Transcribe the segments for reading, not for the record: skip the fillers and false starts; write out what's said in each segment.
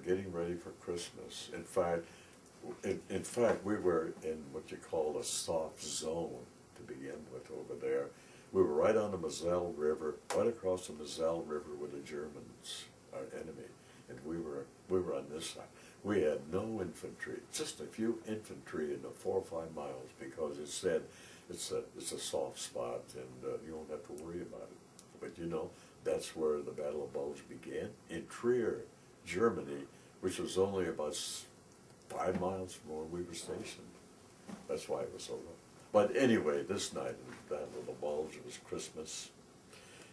getting ready for Christmas. In fact, we were in what you call a soft zone to begin with over there. We were right on the Moselle River, right across the Moselle River with the Germans, our enemy, and we were on this side. We had no infantry, just a few infantry in the 4 or 5 miles, because it said it's a soft spot and you don't have to worry about it. But you know, that's where the Battle of Bulge began, in Trier, Germany, which was only about 5 miles from where we were stationed. That's why it was so rough. But anyway, this night, the Battle of the Bulge, it was Christmas,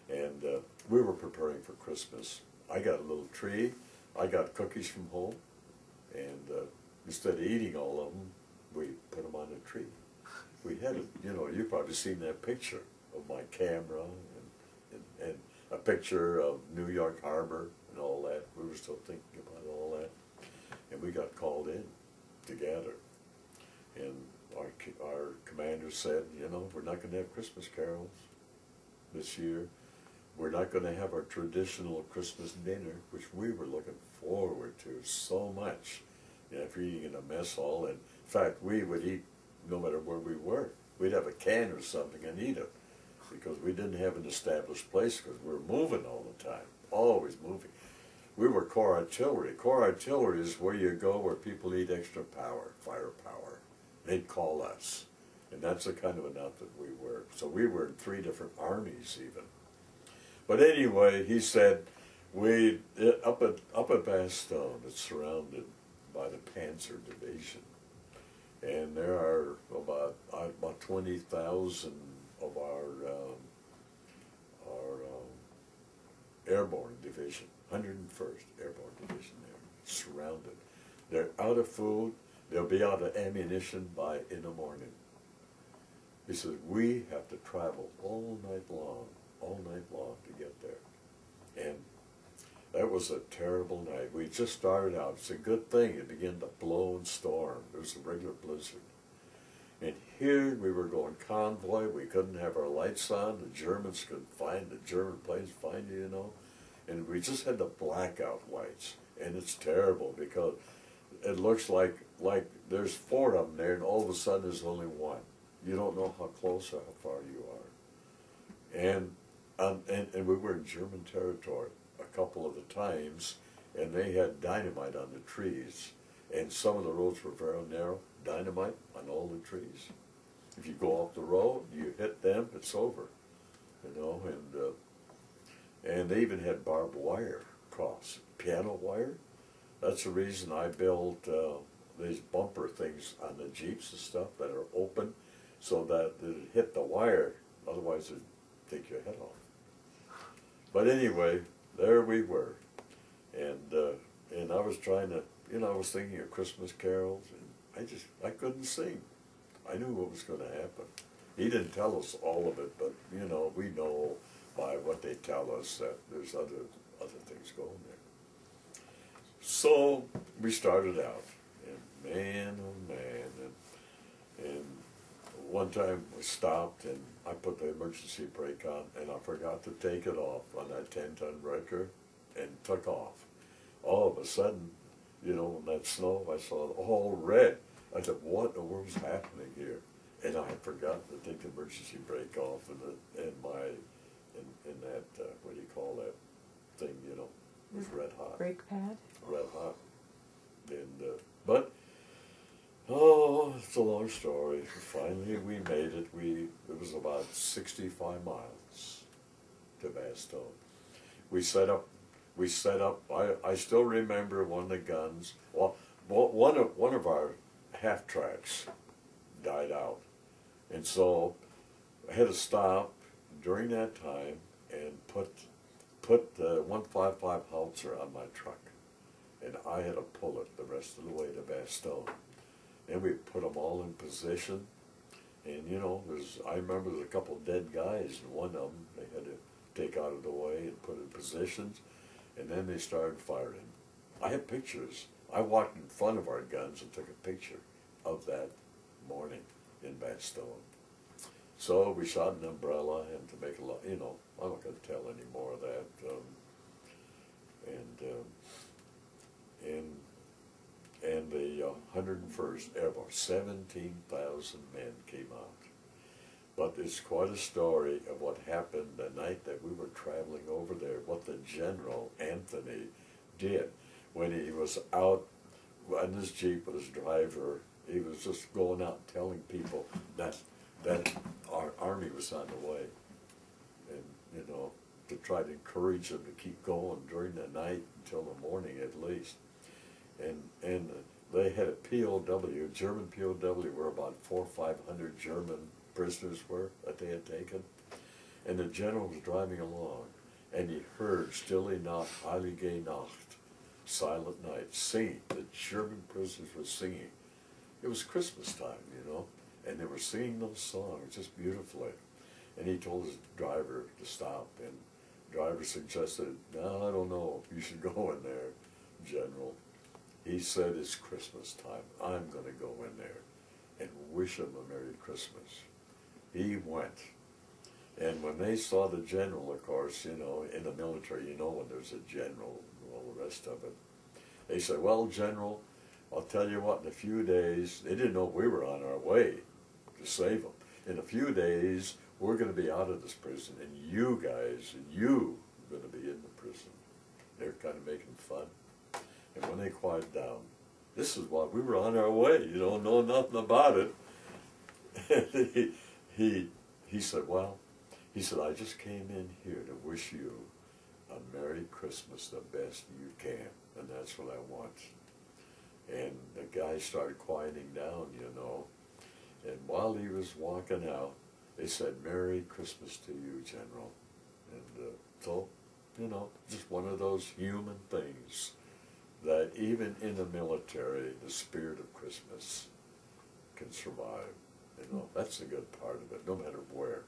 and we were preparing for Christmas. I got a little tree, I got cookies from home, and instead of eating all of them, we put them on a tree. We had it, you know, you've probably seen that picture of my camera and a picture of New York Harbor and all that. We were still thinking about all that. And we got called in to gather. And our commander said, you know, we're not going to have Christmas carols this year. We're not going to have our traditional Christmas dinner, which we were looking forward to so much. You know, after eating in a mess hall. And in fact, we would eat no matter where we were. We'd have a can or something and eat it, because we didn't have an established place, because we were moving all the time, always moving. We were Corps Artillery. Corps Artillery is where you go where people need extra power, firepower. They'd call us. And that's the kind of an outfit we were. So we were in 3 different armies even. But anyway, he said, up at Bastogne, it's surrounded by the Panzer Division. And there are about 20,000 of our airborne division, 101st Airborne Division there, surrounded. They're out of food, they'll be out of ammunition by in the morning. He says, we have to travel all night long to get there. And that was a terrible night. We just started out. It's a good thing it began to blow and storm. It was a regular blizzard. And here we were going convoy. We couldn't have our lights on. The Germans could find, the German planes find you, you know. And we just had the blackout lights. And it's terrible because it looks like there's 4 of them there, and all of a sudden there's only 1. You don't know how close or how far you are. And we were in German territory a couple of the times, and they had dynamite on the trees. And some of the roads were very narrow, dynamite on all the trees. If you go off the road, you hit them, it's over, you know. And they even had barbed wire across, piano wire. That's the reason I built these bumper things on the Jeeps and stuff that are open, so that it hit the wire, otherwise it'd take your head off. But anyway, there we were, and I was trying to, you know, I was thinking of Christmas carols, and I couldn't sing. I knew what was going to happen. He didn't tell us all of it, but you know, we know by what they tell us that there's other things going there. So we started out, and man, oh man, and one time we stopped, and I put the emergency brake on, and I forgot to take it off on that 10-ton wrecker, and took off. All of a sudden, you know, in that snow, I saw it all red. I said, what in the world's happening here? And I had forgotten to take the emergency brake off, and that, what do you call that thing, you know, it was red hot. Brake pad? Red hot. And, but, oh, it's a long story. Finally, we made it. It was about 65 miles to Bastogne. We set up, I still remember one of the guns, well, one of our half-tracks died out. And so I had to stop during that time and put the 155 Howitzer on my truck. And I had to pull it the rest of the way to Bastogne. And we put them all in position. And you know, I remember there's a couple dead guys, and one of them they had to take out of the way and put in positions. And then they started firing. I have pictures. I walked in front of our guns and took a picture of that morning in Bastogne. So we shot an umbrella, and to make a lot, you know, I'm not going to tell any more of that. and the 101st ever, 17,000 men came out. But it's quite a story of what happened the night that we were traveling over there, what the General Anthony did when he was out in his Jeep with his driver. He was just going out and telling people that our army was on the way, and you know, to try to encourage them to keep going during the night until the morning at least. And they had a POW, German POW, where about 400 or 500 German prisoners were that they had taken. And the general was driving along, and he heard Stille Nacht, Heilige Nacht, Silent Night, singing. The German prisoners were singing. It was Christmas time, you know, and they were singing those songs just beautifully. And he told his driver to stop, and the driver suggested, no, I don't know, you should go in there, General. He said, it's Christmas time. I'm going to go in there and wish him a Merry Christmas. He went. And when they saw the general, of course, you know, in the military, you know when there's a general and all the rest of it. They said, well, General, I'll tell you what, in a few days, they didn't know we were on our way to save them. In a few days, we're going to be out of this prison, and you guys, you are going to be in the prison. They're kind of making fun. And when they quieted down, this is what we were on our way, you know nothing about it. And he said, well, he said, I just came in here to wish you a Merry Christmas, the best you can, and that's what I want. And the guy started quieting down, you know, and while he was walking out, they said, Merry Christmas to you, General. And so, you know, just one of those human things that even in the military, the spirit of Christmas can survive. You know, that's the good part of it, no matter where.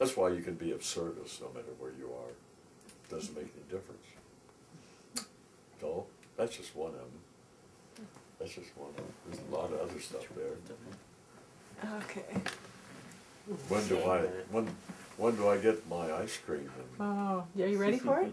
That's why you can be of service no matter where you are. It doesn't make any difference. So, that's just one of them. That's just one of them. There's a lot of other stuff there. Okay. When do I get my ice cream? Oh, are you ready for it?